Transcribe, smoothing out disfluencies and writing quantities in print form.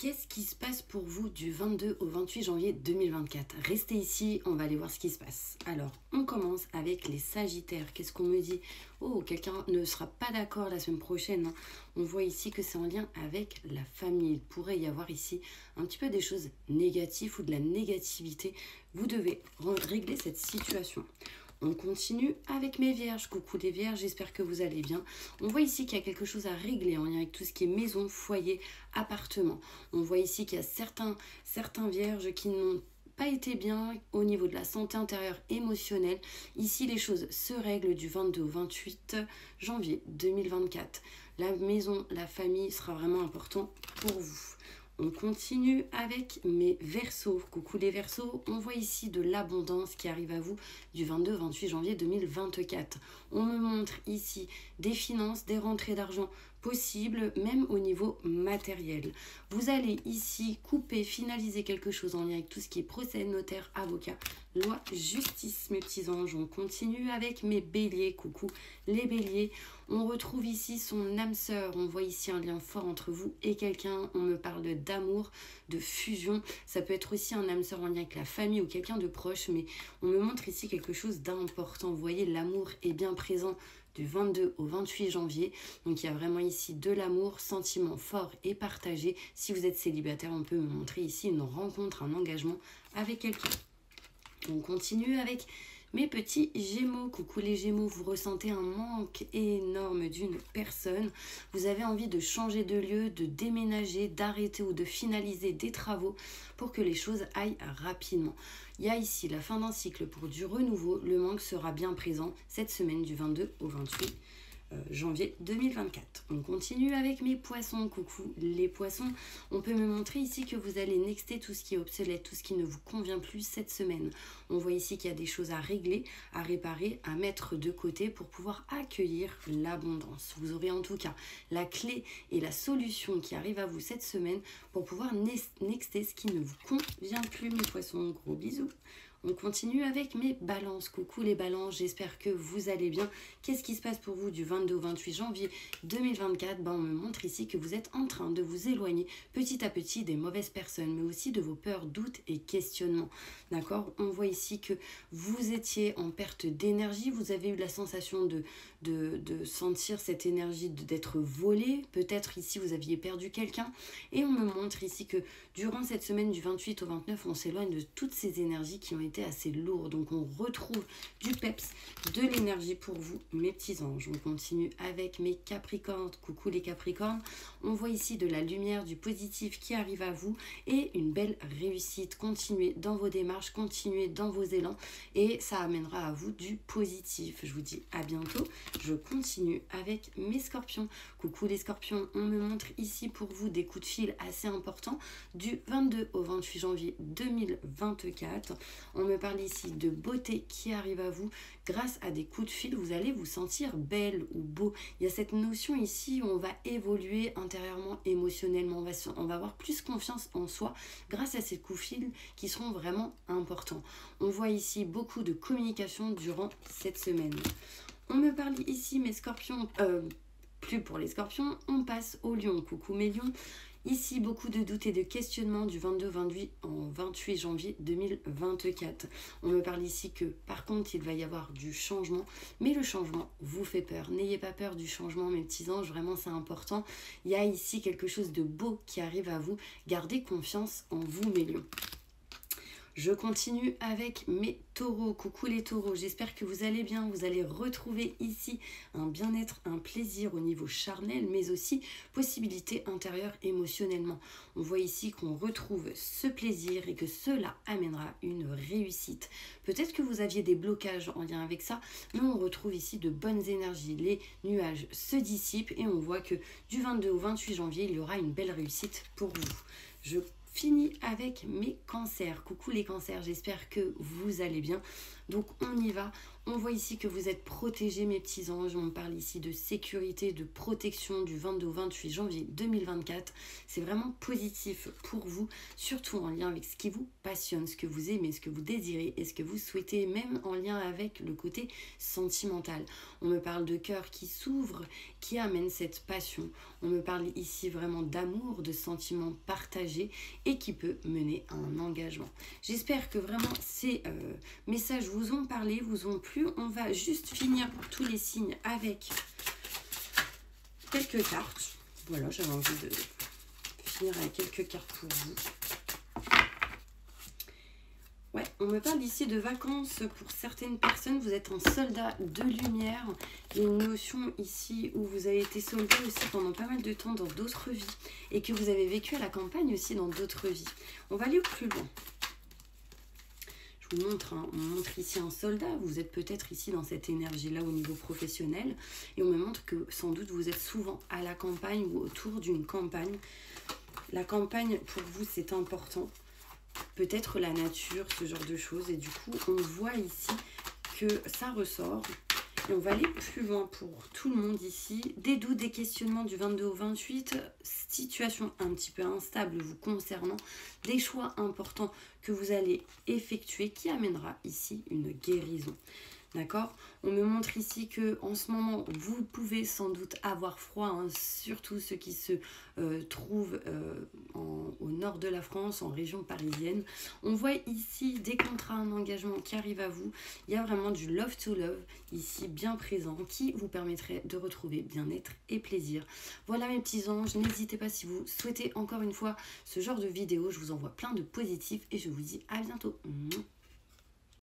Qu'est-ce qui se passe pour vous du 22 au 28 janvier 2024? Restez ici, on va aller voir ce qui se passe. Alors, on commence avec les Sagittaires. Qu'est-ce qu'on me dit? Oh, quelqu'un ne sera pas d'accord la semaine prochaine, hein. On voit ici que c'est en lien avec la famille. Il pourrait y avoir ici un petit peu des choses négatives ou de la négativité. Vous devez régler cette situation. On continue avec mes vierges. Coucou les vierges, j'espère que vous allez bien. On voit ici qu'il y a quelque chose à régler en lien avec tout ce qui est maison, foyer, appartement. On voit ici qu'il y a certains vierges qui n'ont pas été bien au niveau de la santé intérieure émotionnelle. Ici, les choses se règlent du 22 au 28 janvier 2024. La maison, la famille sera vraiment important pour vous. On continue avec mes Verseaux. Coucou les Verseaux, on voit ici de l'abondance qui arrive à vous du 22 au 28 janvier 2024. On me montre ici des finances, des rentrées d'argent possibles, même au niveau matériel. Vous allez ici couper, finaliser quelque chose en lien avec tout ce qui est procès, notaire, avocat, loi, justice, mes petits anges. On continue avec mes Béliers. Coucou les Béliers. On retrouve ici son âme sœur. On voit ici un lien fort entre vous et quelqu'un. On me parle d'amour, de fusion. Ça peut être aussi un âme sœur en lien avec la famille ou quelqu'un de proche, mais on me montre ici quelque chose d'important. Vous voyez, l'amour est bien présent du 22 au 28 janvier. Donc il y a vraiment ici de l'amour, sentiment fort et partagé. Si vous êtes célibataire, on peut me montrer ici une rencontre, un engagement avec quelqu'un. On continue avec mes petits Gémeaux. Coucou les Gémeaux, vous ressentez un manque énorme d'une personne. Vous avez envie de changer de lieu, de déménager, d'arrêter ou de finaliser des travaux pour que les choses aillent rapidement. Il y a ici la fin d'un cycle pour du renouveau. Le manque sera bien présent cette semaine du 22 au 28 janvier 2024. On continue avec mes poissons. Coucou les poissons. On peut me montrer ici que vous allez nexter tout ce qui est obsolète, tout ce qui ne vous convient plus cette semaine. On voit ici qu'il y a des choses à régler, à réparer, à mettre de côté pour pouvoir accueillir l'abondance. Vous aurez en tout cas la clé et la solution qui arrive à vous cette semaine pour pouvoir nexter ce qui ne vous convient plus, mes poissons. Gros bisous. On continue avec mes balances. Coucou les balances, j'espère que vous allez bien. Qu'est-ce qui se passe pour vous du 22 au 28 janvier 2024? On me montre ici que vous êtes en train de vous éloigner petit à petit des mauvaises personnes, mais aussi de vos peurs, doutes et questionnements. D'accord? On voit ici que vous étiez en perte d'énergie, vous avez eu la sensation de sentir cette énergie, d'être volé. Peut-être ici vous aviez perdu quelqu'un. Et on me montre ici que durant cette semaine du 28 au 29, on s'éloigne de toutes ces énergies qui ont été assez lourdes. Donc on retrouve du peps, de l'énergie pour vous, mes petits anges. On continue avec mes Capricornes. Coucou les Capricornes. On voit ici de la lumière, du positif qui arrive à vous et une belle réussite. Continuez dans vos démarches, continuez dans vos élans et ça amènera à vous du positif. Je vous dis à bientôt. Je continue avec mes Scorpions. Coucou les Scorpions, on me montre ici pour vous des coups de fil assez importants du 22 au 28 janvier 2024. On me parle ici de beauté qui arrive à vous. Grâce à des coups de fil, vous allez vous sentir belle ou beau. Il y a cette notion ici où on va évoluer intérieurement, émotionnellement. On va avoir plus confiance en soi grâce à ces coups de fil qui seront vraiment importants. On voit ici beaucoup de communication durant cette semaine. On me parle ici, mes Scorpions, plus pour les Scorpions, on passe aux Lions. Coucou mes Lions. Ici, beaucoup de doutes et de questionnements du 22 au 28 janvier 2024. On me parle ici que, par contre, il va y avoir du changement, mais le changement vous fait peur. N'ayez pas peur du changement, mes petits anges, vraiment c'est important. Il y a ici quelque chose de beau qui arrive à vous. Gardez confiance en vous, mes Lions. Je continue avec mes taureaux. Coucou les taureaux, j'espère que vous allez bien. Vous allez retrouver ici un bien-être, un plaisir au niveau charnel, mais aussi possibilité intérieure émotionnellement. On voit ici qu'on retrouve ce plaisir et que cela amènera une réussite. Peut-être que vous aviez des blocages en lien avec ça, mais on retrouve ici de bonnes énergies. Les nuages se dissipent et on voit que du 22 au 28 janvier, il y aura une belle réussite pour vous. Je finis avec mes cancers. Coucou les cancers, j'espère que vous allez bien. Donc on y va, On voit ici que vous êtes protégés, mes petits anges. On parle ici de sécurité, de protection du 22 au 28 janvier 2024. C'est vraiment positif pour vous, surtout en lien avec ce qui vous passionne, ce que vous aimez, ce que vous désirez et ce que vous souhaitez, même en lien avec le côté sentimental. On me parle de cœur qui s'ouvre, qui amène cette passion. On me parle ici vraiment d'amour, de sentiments partagés et qui peut mener à un engagement. J'espère que vraiment ces messages vous ont parlé, vous ont plu. On va juste finir pour tous les signes avec quelques cartes. Voilà, j'avais envie de finir avec quelques cartes pour vous. Ouais, on me parle ici de vacances pour certaines personnes. Vous êtes un soldat de lumière. Il y a une notion ici où vous avez été soldat aussi pendant pas mal de temps dans d'autres vies et que vous avez vécu à la campagne aussi dans d'autres vies. On va aller plus loin. Je vous montre, on montre ici un soldat. Vous êtes peut-être ici dans cette énergie-là au niveau professionnel et on me montre que sans doute vous êtes souvent à la campagne ou autour d'une campagne. La campagne pour vous c'est important. Peut-être la nature, ce genre de choses. Et du coup, on voit ici que ça ressort. Et on va aller plus loin pour tout le monde ici. Des doutes, des questionnements du 22 au 28. Situation un petit peu instable vous concernant. Des choix importants que vous allez effectuer qui amènera ici une guérison. D'accord? On me montre ici que en ce moment, vous pouvez sans doute avoir froid, hein, surtout ceux qui se trouvent au nord de la France, en région parisienne. On voit ici des contrats, un engagement qui arrive à vous. Il y a vraiment du love to love ici bien présent qui vous permettrait de retrouver bien-être et plaisir. Voilà mes petits anges, n'hésitez pas si vous souhaitez encore une fois ce genre de vidéo. Je vous envoie plein de positifs et je vous dis à bientôt.